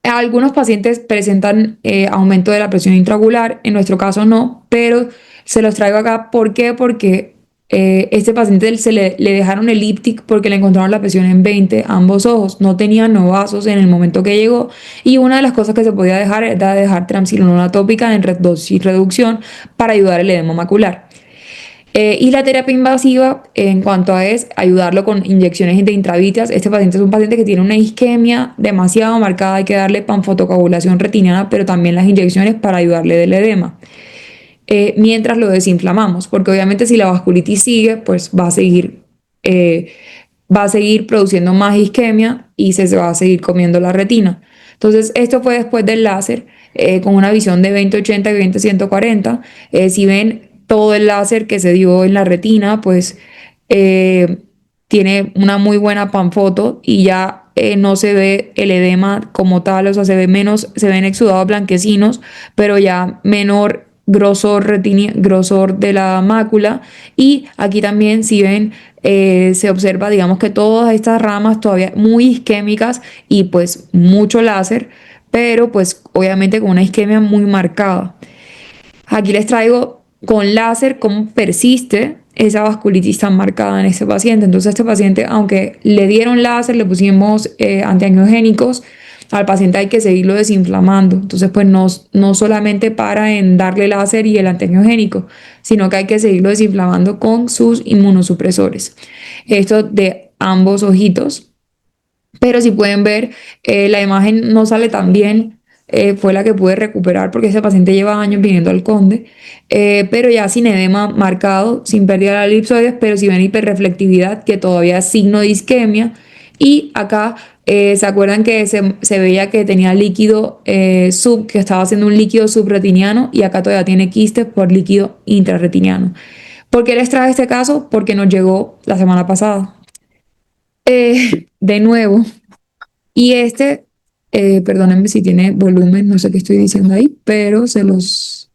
Algunos pacientes presentan aumento de la presión intraocular, en nuestro caso no, pero se los traigo acá. ¿Por qué? Porque este paciente le dejaron el IPTIC porque le encontraron la presión en 20, ambos ojos, no tenía novazos en el momento que llegó y una de las cosas que se podía dejar era dejar triamcinolona tópica en dosis reducción para ayudar el edema macular. Y la terapia invasiva, en cuanto a ayudarlo con inyecciones de intravítricas. Este paciente es un paciente que tiene una isquemia demasiado marcada, hay que darle panfotocoagulación retiniana, pero también las inyecciones para ayudarle del edema. Mientras lo desinflamamos, porque obviamente si la vasculitis sigue, pues va a seguir produciendo más isquemia y se va a seguir comiendo la retina. Entonces, esto fue después del láser, con una visión de 20/80 y 20/140. Si ven todo el láser que se dio en la retina, pues tiene una muy buena panfoto y ya no se ve el edema como tal, o sea, se ven exudados blanquecinos, pero ya menor grosor de la mácula. Y aquí también, si ven, se observa, digamos que todas estas ramas todavía muy isquémicas y pues mucho láser, pero pues obviamente con una isquemia muy marcada. Aquí les traigo con láser cómo persiste esa vasculitis tan marcada en este paciente. Entonces este paciente, aunque le dieron láser, le pusimos antiangiogénicos, al paciente hay que seguirlo desinflamando. Entonces pues no solamente para en darle láser y el antiangiogénico, sino que hay que seguirlo desinflamando con sus inmunosupresores. Esto de ambos ojitos. Pero si pueden ver, la imagen no sale tan bien, fue la que pude recuperar porque ese paciente lleva años viniendo al Conde, pero ya sin edema marcado, sin pérdida de la elipsoides, pero si ven hiperreflectividad, que todavía es signo de isquemia. Y acá, ¿se acuerdan que se veía que tenía líquido que estaba haciendo un líquido subretiniano, y acá todavía tiene quistes por líquido intrarretiniano? ¿Por qué les traje este caso? Porque nos llegó la semana pasada. De nuevo, y perdónenme si tiene volumen, no sé qué estoy diciendo ahí, pero se los...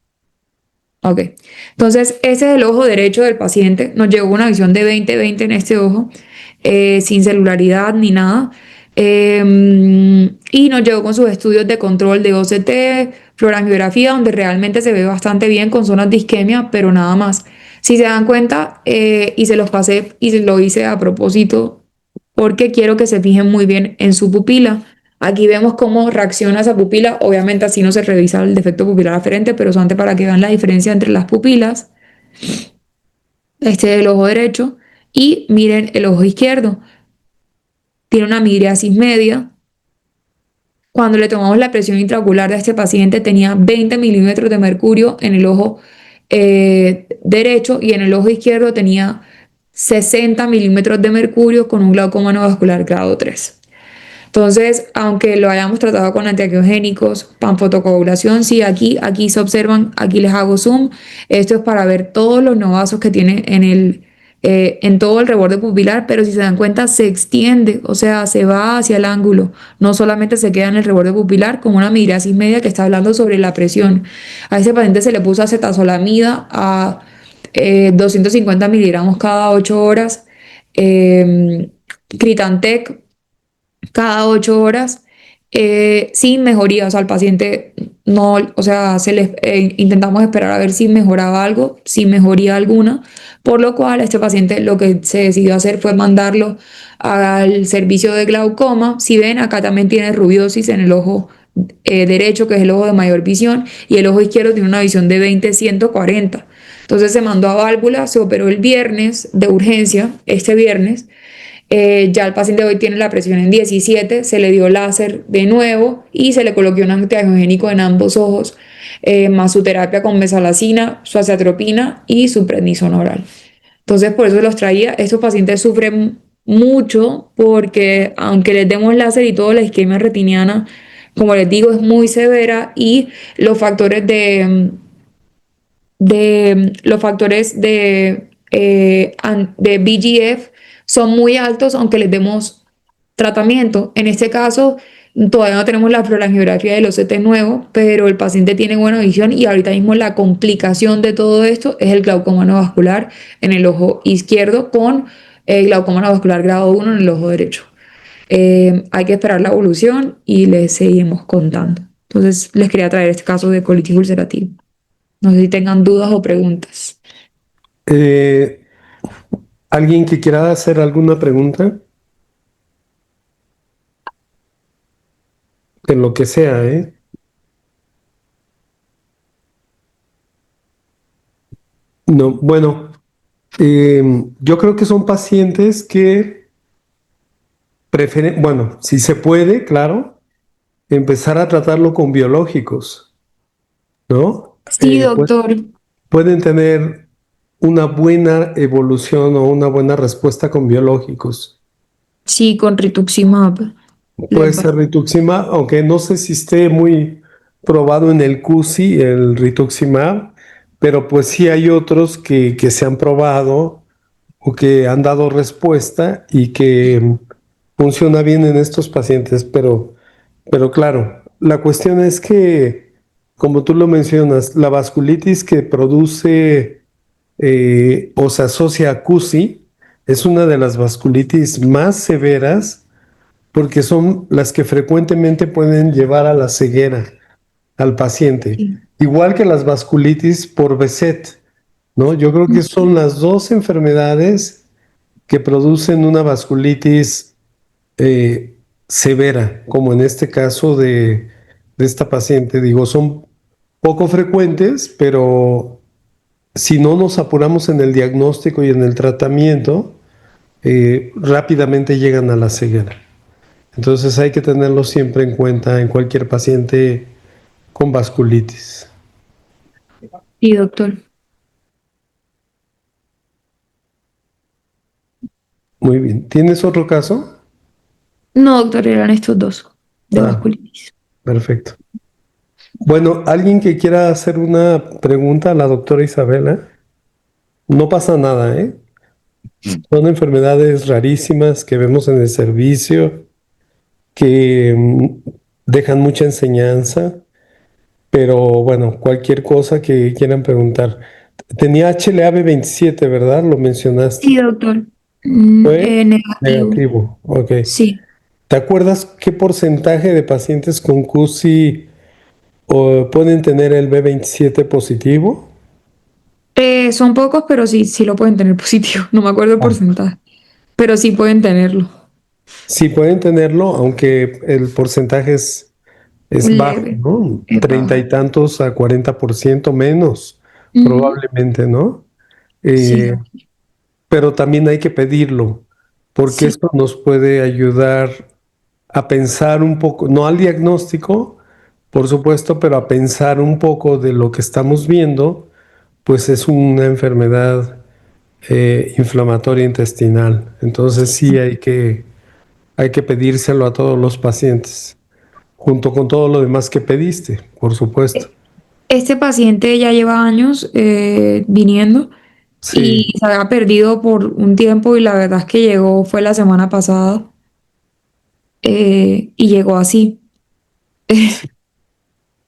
Ok. Entonces, ese es el ojo derecho del paciente. Nos llegó una visión de 20/20 en este ojo, sin celularidad ni nada. Y nos llegó con sus estudios de control de OCT, fluorangiografía, donde realmente se ve bastante bien con zonas de isquemia, pero nada más. Si se dan cuenta, y se los pasé y lo hice a propósito, porque quiero que se fijen muy bien en su pupila. Aquí vemos cómo reacciona esa pupila. Obviamente así no se revisa el defecto pupilar aferente, pero solamente para que vean la diferencia entre las pupilas. Este es el ojo derecho. Y miren el ojo izquierdo. Tiene una midriasis media. Cuando le tomamos la presión intraocular de este paciente, tenía 20 milímetros de mercurio en el ojo derecho, y en el ojo izquierdo tenía 60 milímetros de mercurio con un glaucoma no vascular grado 3. Entonces, aunque lo hayamos tratado con antiangiogénicos, panfotocoagulación, sí, aquí se observan, aquí les hago zoom. Esto es para ver todos los novazos que tiene en todo el reborde pupilar, pero si se dan cuenta, se extiende, o sea, se va hacia el ángulo. No solamente se queda en el reborde pupilar, como una midriasis media que está hablando sobre la presión. A ese paciente se le puso acetazolamida a 250 miligramos cada 8 horas. Critantec cada 8 horas, sin mejoría. O sea, al paciente no, o sea, intentamos esperar a ver si mejoraba algo, sin mejoría alguna, por lo cual este paciente lo que se decidió hacer fue mandarlo al servicio de glaucoma. Si ven, acá también tiene rubiosis en el ojo derecho, que es el ojo de mayor visión, y el ojo izquierdo tiene una visión de 20/140. Entonces se mandó a válvula, se operó el viernes de urgencia, este viernes. Ya el paciente hoy tiene la presión en 17, se le dio láser de nuevo y se le colocó un antiangiogénico en ambos ojos, más su terapia con mesalazina, su azathioprina y su prednisona oral. Entonces, por eso los traía. Estos pacientes sufren mucho porque, aunque les demos láser y todo, la isquemia retiniana, como les digo, es muy severa, y los factores de VEGF son muy altos aunque les demos tratamiento. En este caso, todavía no tenemos la fluorangiografía del OCT nuevo, pero el paciente tiene buena visión, y ahorita mismo la complicación de todo esto es el glaucoma no vascular en el ojo izquierdo, con glaucoma no vascular grado 1 en el ojo derecho. Hay que esperar la evolución y les seguimos contando. Entonces, les quería traer este caso de colitis ulcerativa. No sé si tengan dudas o preguntas. ¿Alguien que quiera hacer alguna pregunta? En lo que sea, ¿eh? No, bueno, yo creo que son pacientes que prefieren, bueno, si se puede, claro, empezar a tratarlo con biológicos, ¿no? Sí, doctor. Pueden tener una buena evolución o una buena respuesta con biológicos. Sí, con rituximab. Puede ser rituximab, aunque no sé si esté muy probado en el CUSI, el rituximab, pero pues sí hay otros que se han probado o que han dado respuesta y que funciona bien en estos pacientes, pero claro, la cuestión es que como tú lo mencionas, la vasculitis que produce o se asocia a CUSI es una de las vasculitis más severas porque son las que frecuentemente pueden llevar a la ceguera al paciente, Sí. igual que las vasculitis por Behçet, ¿no? Yo creo que son las dos enfermedades que producen una vasculitis severa, como en este caso de esta paciente. Digo, son poco frecuentes, pero si no nos apuramos en el diagnóstico y en el tratamiento, rápidamente llegan a la ceguera. Entonces hay que tenerlo siempre en cuenta en cualquier paciente con vasculitis. Sí, doctor. Muy bien. ¿Tienes otro caso? No, doctor, eran estos dos de Ah, vasculitis. perfecto. Bueno, ¿alguien que quiera hacer una pregunta a la doctora Isabela? No pasa nada, ¿eh? Son enfermedades rarísimas que vemos en el servicio, que dejan mucha enseñanza, pero bueno, cualquier cosa que quieran preguntar. Tenía HLA-B27, ¿verdad? Lo mencionaste. Sí, doctor. Fue Negativo. negativo. Ok. Sí. ¿Te acuerdas qué porcentaje de pacientes con CUSI pueden tener el B27 positivo? Son pocos, pero sí, sí lo pueden tener positivo. No me acuerdo el Ah. porcentaje, pero sí pueden tenerlo. Sí, pueden tenerlo, aunque el porcentaje es bajo, Leve, ¿no? es Treinta y bajo. tantos a 40% menos, Ujú. probablemente, ¿no? Sí, Eh, pero también hay que pedirlo, porque sí, esto nos puede ayudar a pensar un poco, no al diagnóstico, por supuesto, pero a pensar un poco de lo que estamos viendo, pues es una enfermedad inflamatoria intestinal. Entonces sí hay que pedírselo a todos los pacientes, junto con todo lo demás que pediste, por supuesto. este paciente ya lleva años viniendo y Sí, se había perdido por un tiempo y la verdad es que llegó, fue la semana pasada y llegó así. sí.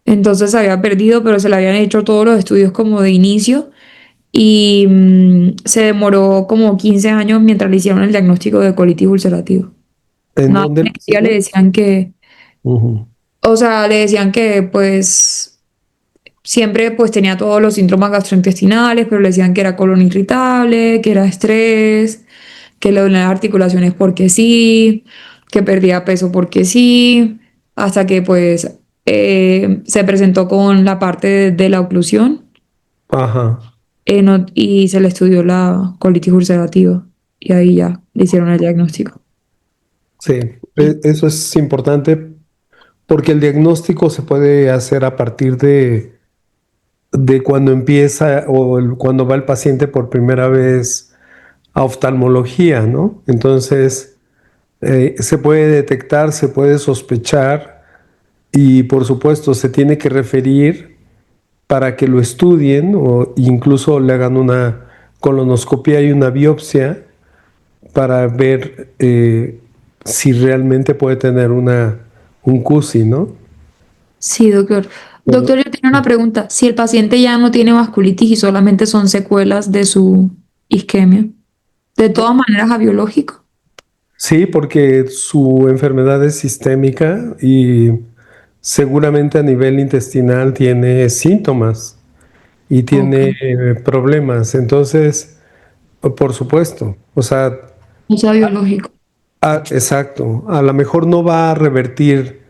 Entonces se había perdido, pero se le habían hecho todos los estudios como de inicio y se demoró como 15 años mientras le hicieron el diagnóstico de colitis ulcerativa. ¿En Nada, dónde lo ya le hicieron? decían que, Ujú. o sea, le decían que pues siempre pues tenía todos los síntomas gastrointestinales, pero le decían que era colon irritable, que era estrés, que le dolían las articulaciones porque sí, que perdía peso porque sí, hasta que pues se presentó con la parte de la oclusión Ajá, y se le estudió la colitis ulcerativa y ahí ya le hicieron el diagnóstico. sí, Sí. eso es importante porque el diagnóstico se puede hacer a partir de cuando empieza o cuando va el paciente por primera vez a oftalmología, ¿no? Entonces, se puede detectar, se puede sospechar y por supuesto se tiene que referir para que lo estudien o incluso le hagan una colonoscopia y una biopsia para ver si realmente puede tener un CUSI, ¿no? Sí, doctor. Pero Doctor, yo tengo una pregunta. Si el paciente ya no tiene vasculitis y solamente son secuelas de su isquemia, de todas maneras a biológico. sí, porque su enfermedad es sistémica y seguramente a nivel intestinal tiene síntomas y Ok. tiene problemas. Entonces, por supuesto, o sea, O sea, biológico. exacto, a lo mejor no va a revertir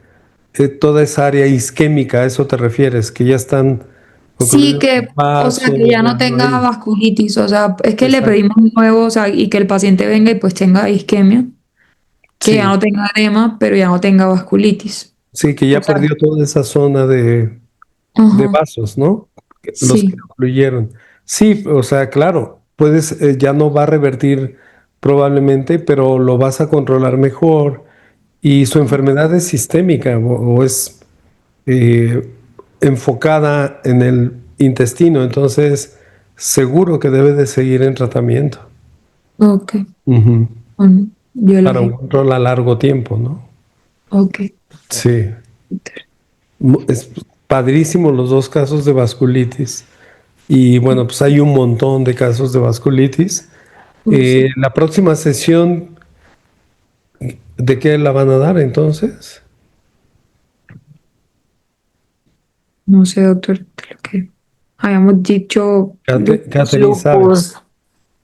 toda esa área isquémica, ¿a eso te refieres? Que ya están Sí, ocurridos los o sea, que vasos, ya ya no no tenga hay. vasculitis. O sea, es que le Exacto. pedimos nuevo, o sea, y que el paciente venga y pues tenga isquemia, que ya Sí, no tenga edema, pero ya no tenga vasculitis. sí, que O ya sea, perdió toda esa zona de ajá, vasos, ¿no? Los que sí, ocluyeron. Sí, o sea, claro, puedes, ya no va a revertir probablemente, pero lo vas a controlar mejor. Y su enfermedad es sistémica o es eh, enfocada en el intestino, entonces seguro que debe de seguir en tratamiento. ok, Ujú. bueno, Para un biológico, control a largo tiempo, ¿no? ok. Sí. Es padrísimo los dos casos de vasculitis. Y bueno, pues hay un montón de casos de vasculitis. Sí. La próxima sesión, ¿de qué la van a dar entonces? No sé, doctor, de lo que habíamos dicho, Caterizar. Lupus.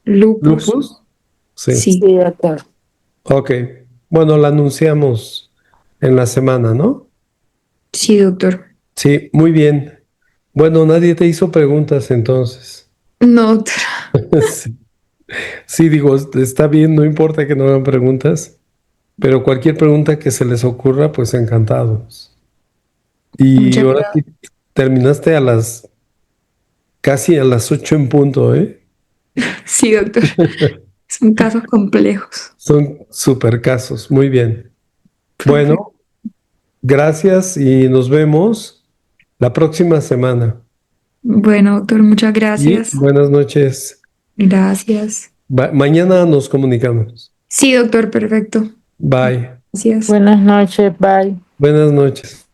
lupus. ¿Lupus? Sí. Sí, Sí, doctor. Ok. Bueno, la anunciamos en la semana, ¿no? sí, doctor. Sí, muy bien. Bueno, nadie te hizo preguntas entonces. No, doctor. Sí. Sí, digo, está bien, no importa que no hagan preguntas, pero cualquier pregunta que se les ocurra, pues encantados. Y Muchas ahora sí gracias. terminaste casi a las 8 en punto, ¿eh? Sí, doctor. Son casos complejos. Son super casos, muy bien. Perfecto. Bueno, gracias y nos vemos la próxima semana. Bueno, doctor, muchas Y gracias. buenas noches. Gracias. Mañana nos comunicamos. Sí, doctor, perfecto. Bye. Gracias. Buenas noches, bye. Buenas noches.